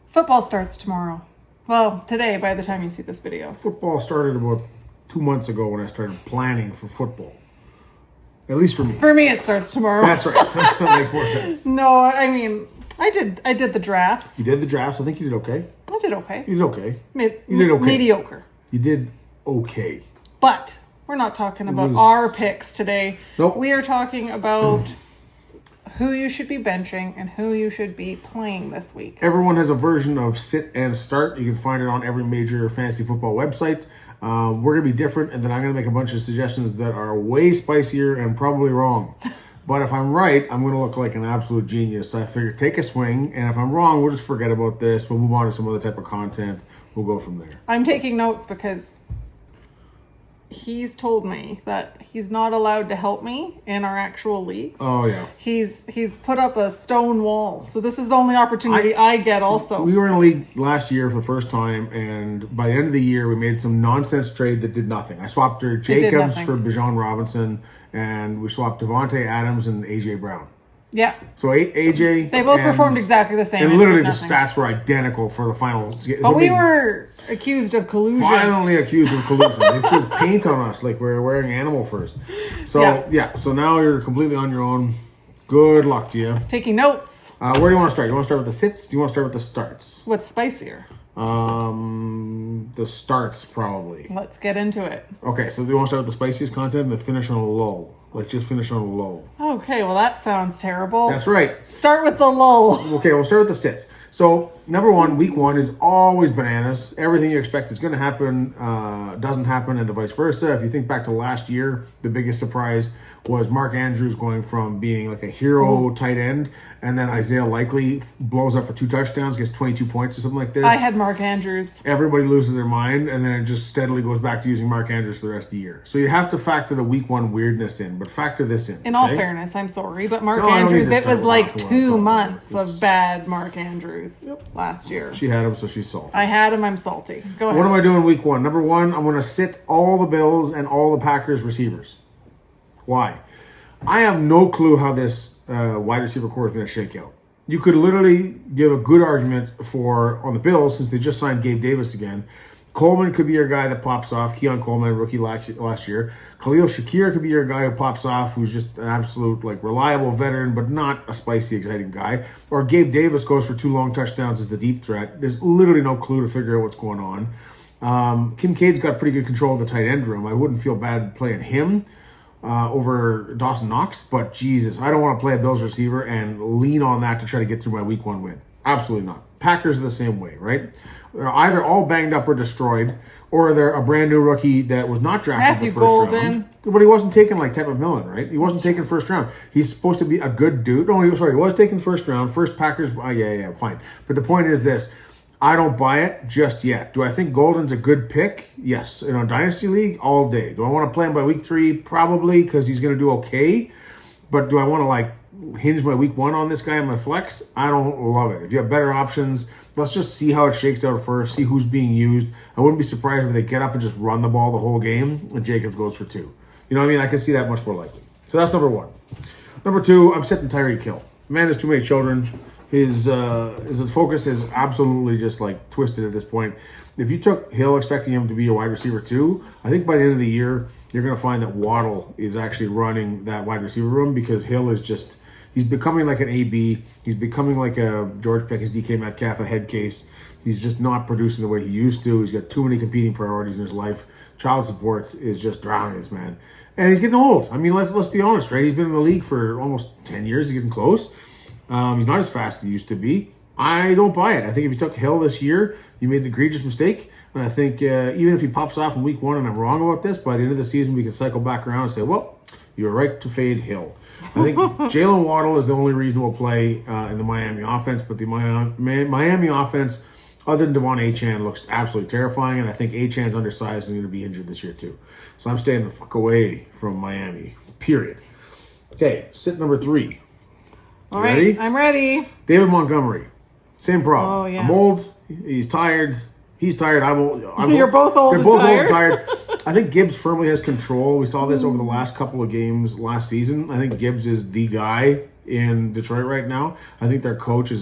Football starts tomorrow. Well, today by the time you see this video. Football started about 2 months ago when I started planning for football. At least for me. For me, it starts tomorrow. That's right. That makes more sense. No, I mean, I did the drafts. You did the drafts. I think you did okay. I did okay. You did okay. You did okay. Mediocre. You did okay. But we're not talking about our picks today. Nope. We are talking about who you should be benching and who you should be playing this week. Everyone has a version of sit and start. You can find it on every major fantasy football website. We're going to be different, and then I'm going to make a bunch of suggestions that are way spicier and probably wrong. But if I'm right, I'm going to look like an absolute genius. So I figure take a swing, and if I'm wrong, we'll just forget about this. We'll move on to some other type of content. We'll go from there. I'm taking notes because he's told me that he's not allowed to help me in our actual leagues. Oh, yeah. He's put up a stone wall. So this is the only opportunity I get also. We were in a league last year for the first time, and by the end of the year, we made some nonsense trade that did nothing. I swapped Jacobs for Bijan Robinson, and we swapped Devontae Adams and A.J. Brown. Yeah. So AJ... They both performed exactly the same. And literally the stats were identical for the final. But we were accused of collusion. Finally accused of collusion. They threw paint on us like we were wearing animal furs. So, yeah. So now you're completely on your own. Good luck to you. Taking notes. Where do you want to start? You want to start with the sits? Do you want to start with the starts? What's spicier? The starts, probably. Let's get into it. Okay, so do you want to start with the spiciest content and then finish on a lull? Like, just finish on a lull. Okay, well, that sounds terrible. That's right. Start with the lull. Okay, we'll start with the sits. So, number one, week one is always bananas. Everything you expect is going to happen doesn't happen, and the vice versa. If you think back to last year, the biggest surprise was Mark Andrews going from being like a hero tight end, and then Isaiah Likely blows up for 2 touchdowns, gets 22 points or something like this. I had Mark Andrews. Everybody loses their mind, and then it just steadily goes back to using Mark Andrews for the rest of the year. So you have to factor the week one weirdness in, but factor this in. In all fairness, I'm sorry, but Mark Andrews, it was like 2 months of bad Mark Andrews last year. She had him, so she's salty. I had him, I'm salty. Go ahead. What am I doing week one? Number one, I'm going to sit all the Bills and all the Packers receivers. Why? I have no clue how this wide receiver core is going to shake out. You could literally give a good argument on the Bills, since they just signed Gabe Davis again. Coleman could be your guy that pops off. Keon Coleman, rookie last year. Khalil Shakir could be your guy who pops off, who's just an absolute reliable veteran, but not a spicy, exciting guy. Or Gabe Davis goes for 2 long touchdowns as the deep threat. There's literally no clue to figure out what's going on. Kincaid's got pretty good control of the tight end room. I wouldn't feel bad playing him over Dawson Knox, but Jesus, I don't want to play a Bills receiver and lean on that to try to get through my week one win. Absolutely not. Packers are the same way, right? They're either all banged up or destroyed, or they're a brand new rookie that was not drafted in the first round. But he wasn't taken like Tevin Millen, right? He wasn't taken first round. He's supposed to be a good dude. No, he was taken first round. First Packers, yeah, fine. But the point is this. I don't buy it just yet. Do I think Golden's a good pick? Yes. In a Dynasty League, all day. Do I want to play him by week 3? Probably, because he's going to do okay. But do I want to hinge my week 1 on this guy in my flex? I don't love it. If you have better options, let's just see how it shakes out first, see who's being used. I wouldn't be surprised if they get up and just run the ball the whole game and Jacobs goes for 2. You know what I mean? I can see that much more likely. So that's number 1. Number 2, I'm sitting Tyreek Hill. Man has too many children. His focus is absolutely just twisted at this point. If you took Hill expecting him to be a wide receiver too, I think by the end of the year, you're going to find that Waddle is actually running that wide receiver room, because Hill is just, he's becoming like an AB. He's becoming like a George Pickens, DK Metcalf, a head case. He's just not producing the way he used to. He's got too many competing priorities in his life. Child support is just drowning this man. And he's getting old. I mean, let's be honest, right? He's been in the league for almost 10 years. He's getting close. He's not as fast as he used to be. I don't buy it. I think if you took Hill this year, you made an egregious mistake. And I think even if he pops off in week 1 and I'm wrong about this, by the end of the season, we can cycle back around and say, well, you were right to fade Hill. I think Jalen Waddle is the only reasonable play in the Miami offense, but the Miami offense, other than Devon Achane, looks absolutely terrifying, and I think Achane's undersized and going to be injured this year too. So I'm staying the fuck away from Miami, period. Okay, sit number 3. All right, ready? I'm ready. David Montgomery, same problem. Oh, yeah. I'm old. He's tired. He's tired. I'm old. You're both old and tired. They're both old and tired. I think Gibbs firmly has control. We saw this over the last couple of games last season. I think Gibbs is the guy in Detroit right now. I think their coach is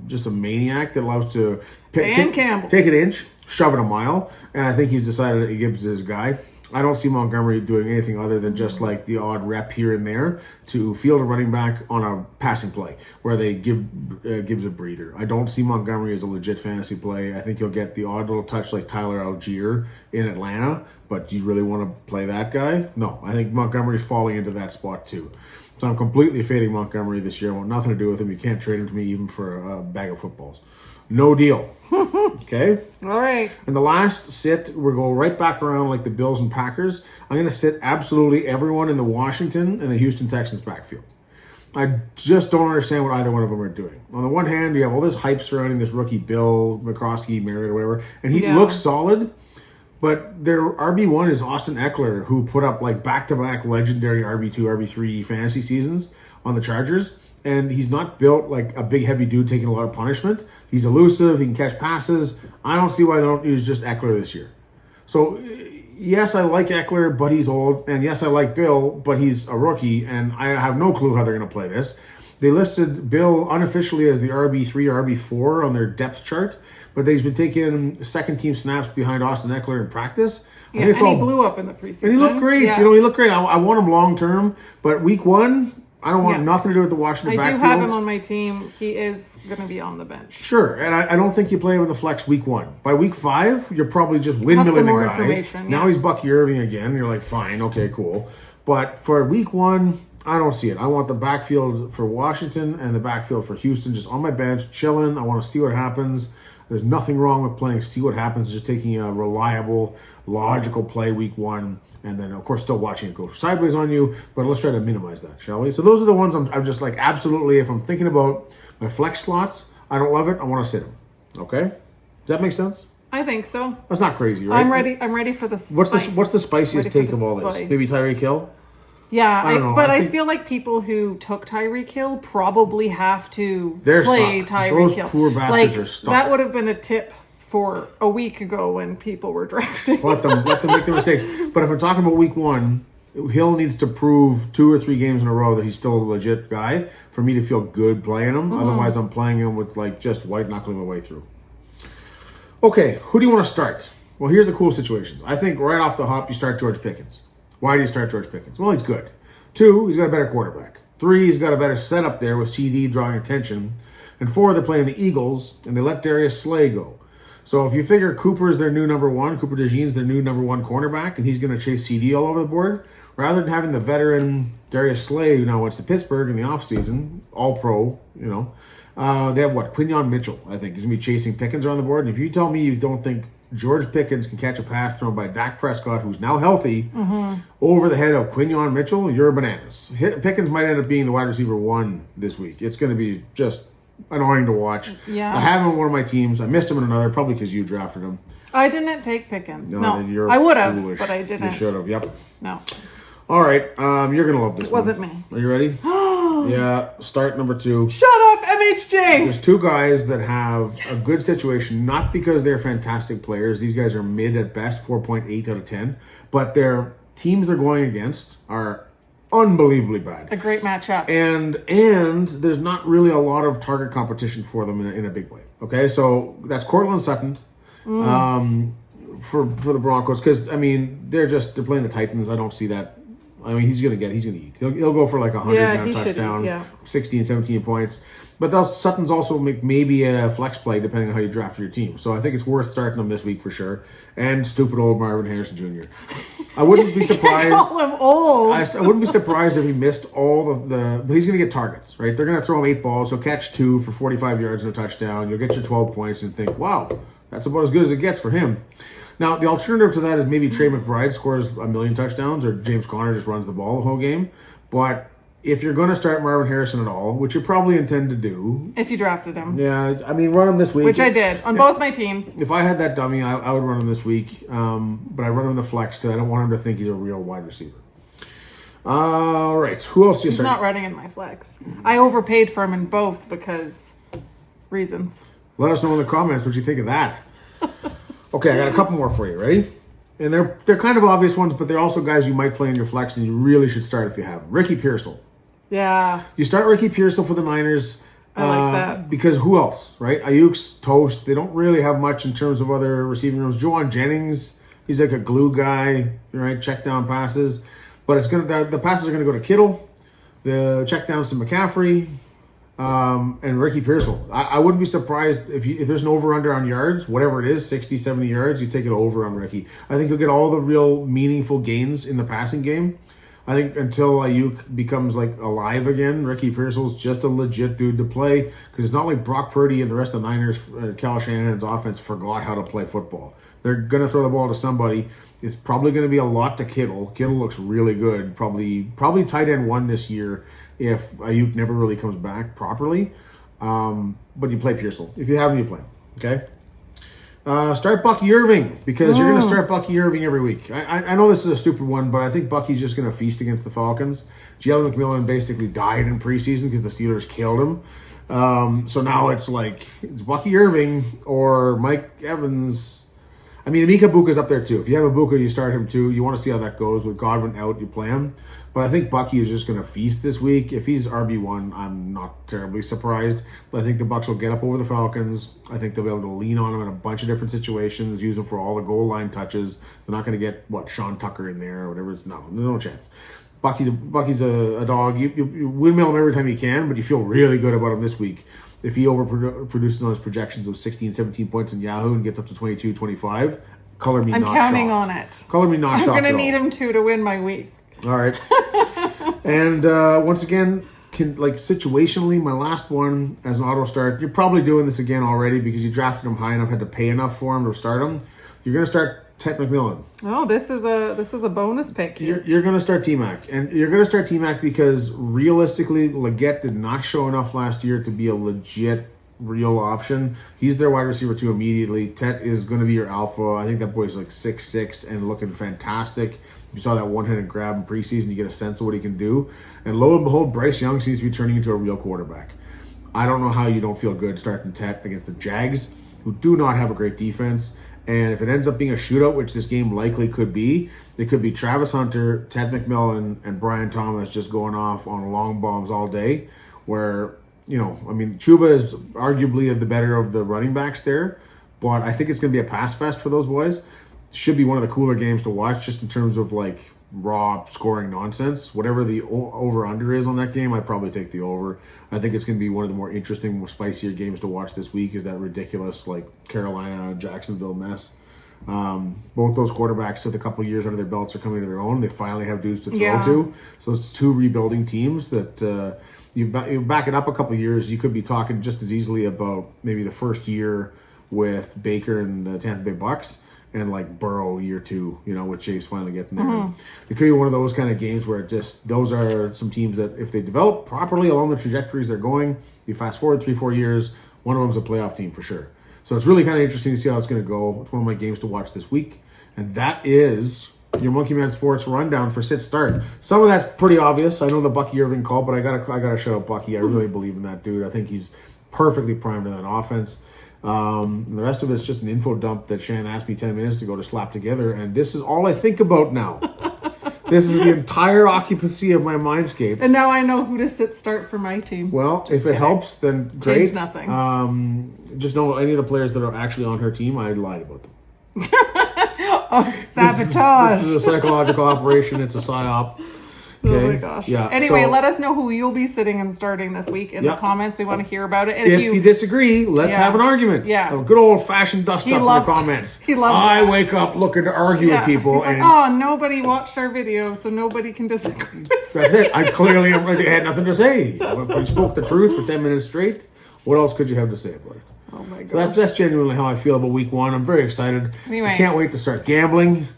just a maniac that loves to Dan Campbell. take an inch, shove it a mile, and I think he's decided that Gibbs is his guy. I don't see Montgomery doing anything other than just like the odd rep here and there to field a running back on a passing play where they give Gibbs a breather. I don't see Montgomery as a legit fantasy play. I think you'll get the odd little touch like Tyler Algier in Atlanta, but do you really want to play that guy? No, I think Montgomery's falling into that spot too. So I'm completely fading Montgomery this year. I want nothing to do with him. You can't trade him to me even for a bag of footballs. No deal. Okay? All right. And the last sit, we'll go right back around like the Bills and Packers. I'm going to sit absolutely everyone in the Washington and the Houston Texans backfield. I just don't understand what either one of them are doing. On the one hand, you have all this hype surrounding this rookie Bill McCroskey, Marriott, or whatever, and he looks solid. But their RB1 is Austin Eckler, who put up like back-to-back legendary RB2, RB3 fantasy seasons on the Chargers. And he's not built like a big, heavy dude taking a lot of punishment. He's elusive. He can catch passes. I don't see why they don't use just Eckler this year. So, yes, I like Eckler, but he's old. And yes, I like Bill, but he's a rookie. And I have no clue how they're going to play this. They listed Bill unofficially as the RB3 or RB4 on their depth chart. But he's been taking second-team snaps behind Austin Eckler in practice. Yeah, and he blew up in the preseason. And he looked great. Yeah. He looked great. I want him long-term. But week one, I don't want nothing to do with the Washington backfield. I do have him on my team. He is going to be on the bench. Sure, and I don't think you play him in the flex week 1. By week 5, you're probably just windmilling the guy. Now he's Bucky Irving again. You're like, fine, okay, cool. But for week 1, I don't see it. I want the backfield for Washington and the backfield for Houston just on my bench, chilling. I want to see what happens. There's nothing wrong with playing see what happens, just taking a reliable, logical play week 1. And then, of course, still watching it go sideways on you. But let's try to minimize that, shall we? So those are the ones I'm just like, absolutely, if I'm thinking about my flex slots, I don't love it. I want to sit them. Okay? Does that make sense? I think so. That's not crazy, right? I'm ready for the spice. What's the spiciest take of all this? Maybe Tyreek Hill? Yeah, I don't know. I feel like people who took Tyreek Hill probably have to They're play stuck. Tyreek Hill. Those poor bastards are stuck. That would have been a tip for a week ago when people were drafting. Let them make the mistakes. But if I'm talking about week 1, Hill needs to prove 2 or 3 games in a row that he's still a legit guy for me to feel good playing him. Otherwise, I'm playing him with like just white knuckling my way through. Okay, who do you want to start? Well, here's the cool situations. I think right off the hop, you start George Pickens. Why do you start George Pickens? Well, he's good. 2, he's got a better quarterback. 3, he's got a better setup there with CD drawing attention. And 4, they're playing the Eagles, and they let Darius Slay go. So if you figure Cooper's their new number 1, Cooper DeJean's their new number 1 cornerback, and he's going to chase CD all over the board, rather than having the veteran Darius Slay, who now went to Pittsburgh in the offseason, all pro, they have Quinyon Mitchell, I think, is going to be chasing Pickens around the board. And if you tell me you don't think George Pickens can catch a pass thrown by Dak Prescott, who's now healthy, over the head of Quinyon Mitchell, you're bananas. Pickens might end up being the wide receiver 1 this week. It's going to be just annoying to watch. Yeah. I have him on one of my teams. I missed him in another, probably because you drafted him. I didn't take Pickens. No, you're I would have, foolish. but I didn't. You should have. Yep. No. All right. You're gonna love this. It wasn't me. Are you ready? Yeah. Start number 2. Shut up, MHJ. There's 2 guys that have a good situation, not because they're fantastic players. These guys are mid at best, 4.8 out of 10. But their teams they're going against are unbelievably bad. A great matchup. And there's not really a lot of target competition for them in a big way. Okay, so that's Cortland Sutton for the Broncos, because I mean they're playing the Titans. I don't see that. I mean he's gonna eat. He'll go for like 100 touchdown, 16, 17 points. But Sutton's also maybe a flex play depending on how you draft your team. So I think it's worth starting him this week for sure. And stupid old Marvin Harrison Jr. I wouldn't be surprised. Call him old. I wouldn't be surprised if he missed all but he's going to get targets, right? They're going to throw him 8 balls. So catch 2 for 45 yards and a touchdown. You'll get your 12 points and think, wow, that's about as good as it gets for him. Now, the alternative to that is maybe Trey McBride scores 1,000,000 touchdowns or James Conner just runs the ball the whole game. But if you're going to start Marvin Harrison at all, which you probably intend to do. If you drafted him. Yeah, I mean, run him this week. Which I did on both my teams. If I had that dummy, I would run him this week. But I run him in the flex because I don't want him to think he's a real wide receiver. All right. Who else do you He's start? not running in my flex. I overpaid for him in both because reasons. Let us know in the comments what you think of that. Okay, I got a couple more for you. Ready? And they're kind of obvious ones, but they're also guys you might play in your flex and you really should start if you have them. Ricky Pearsall. Yeah. You start Ricky Pearsall for the Niners. I like that. Because who else, right? Ayuk's toast. They don't really have much in terms of other receiving rooms. Juwan Jennings, he's like a glue guy, right? Check down passes. But it's the passes are gonna go to Kittle, the check downs to McCaffrey, and Ricky Pearsall. I wouldn't be surprised if there's an over-under on yards, whatever it is, 60, 70 yards, you take it over on Ricky. I think you'll get all the real meaningful gains in the passing game. I think until Ayuk becomes like alive again, Ricky Pearsall's just a legit dude to play, because it's not like Brock Purdy and the rest of the Niners, Kyle Shanahan's offense forgot how to play football. They're going to throw the ball to somebody. It's probably going to be a lot to Kittle. Kittle looks really good. Probably tight end 1 this year if Ayuk never really comes back properly. But you play Pearsall. If you have him, you play him. Okay? Start Bucky Irving, because you're going to start Bucky Irving every week. I know this is a stupid one, but I think Bucky's just going to feast against the Falcons. Jalen McMillan basically died in preseason because the Steelers killed him. So now it's Bucky Irving or Mike Evans. I mean, Emeka Buka's up there too. If you have Ibuka, you start him too. You want to see how that goes. With Godwin out, you play him. But I think Bucky is just going to feast this week. If he's RB1, I'm not terribly surprised. But I think the Bucs will get up over the Falcons. I think they'll be able to lean on him in a bunch of different situations, use him for all the goal line touches. They're not going to get, Sean Tucker in there or whatever. No chance. Bucky's a dog. You windmill him every time you can, but you feel really good about him this week. If he overproduces on his projections of 16, 17 points in Yahoo and gets up to 22, 25, color me not shocked. I'm counting on it. Color me not shocked. I'm going to need him to win my week. All right. And once again, situationally, my last one as an auto start, you're probably doing this again already because you drafted him high enough, had to pay enough for him to start him. You're going to start Ted McMillan. Oh, this is a bonus pick. You're going to start T-Mac. And you're going to start T-Mac because realistically, Leggett did not show enough last year to be a legit, real option. He's their wide receiver 2 immediately. Tet is going to be your alpha. I think that boy's 6'6" and looking fantastic. You saw that one-handed grab in preseason. You get a sense of what he can do. And lo and behold, Bryce Young seems to be turning into a real quarterback. I don't know how you don't feel good starting Tet against the Jags, who do not have a great defense. And if it ends up being a shootout, which this game likely could be, it could be Travis Hunter, Ted McMillan, and Brian Thomas just going off on long bombs all day. Where, Chuba is arguably the better of the running backs there. But I think it's going to be a pass fest for those boys. Should be one of the cooler games to watch just in terms of raw scoring nonsense. Whatever the over-under is on that game, I'd probably take the over. I think it's going to be one of the more interesting, more spicier games to watch this week is that ridiculous Carolina-Jacksonville mess. Both those quarterbacks with a couple years under their belts are coming to their own. They finally have dudes to throw to. So it's 2 rebuilding teams that you back it up a couple years, you could be talking just as easily about maybe the first year with Baker and the Tampa Bay Bucks and Burrow year 2, with Chase finally getting there. Mm-hmm. It could be one of those kind of games where those are some teams that if they develop properly along the trajectories they're going, you fast forward 3-4 years, one of them's a playoff team for sure. So it's really kind of interesting to see how it's going to go. It's one of my games to watch this week. And that is your Monkey Man Sports rundown for sit start. Some of that's pretty obvious. I know the Bucky Irving call, but I gotta shout out Bucky. I really believe in that dude. I think he's perfectly primed in that offense. The rest of it's just an info dump that Shan asked me 10 minutes ago to slap together, and this is all I think about now. This is the entire occupancy of my mindscape. And now I know who to sit start for my team. Well, just if kidding. It helps, then great. Change nothing. Just know any of the players that are actually on her team, I lied about them. Sabotage. This is a psychological operation. It's a psyop. Okay. Oh my gosh. Yeah. Anyway, let us know who you'll be sitting and starting this week in the comments. We want to hear about it. And if you disagree, let's have an argument. Yeah. A good old fashioned dust up in the comments. I wake up looking to argue with people. He's nobody watched our video, so nobody can disagree. That's it. I clearly had nothing to say. If we spoke the truth for 10 minutes straight, what else could you have to say about it? Oh my gosh. So that's genuinely how I feel about week 1. I'm very excited. Anyway. I can't wait to start gambling.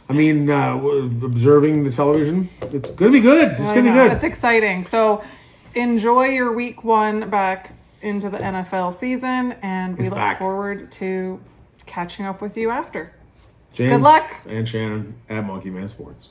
Observing the television. It's going to be good. It's going to be good. It's exciting. So enjoy your week 1 back into the NFL season, and we look forward to catching up with you after. James good luck. And Shannon at Monkey Man Sports.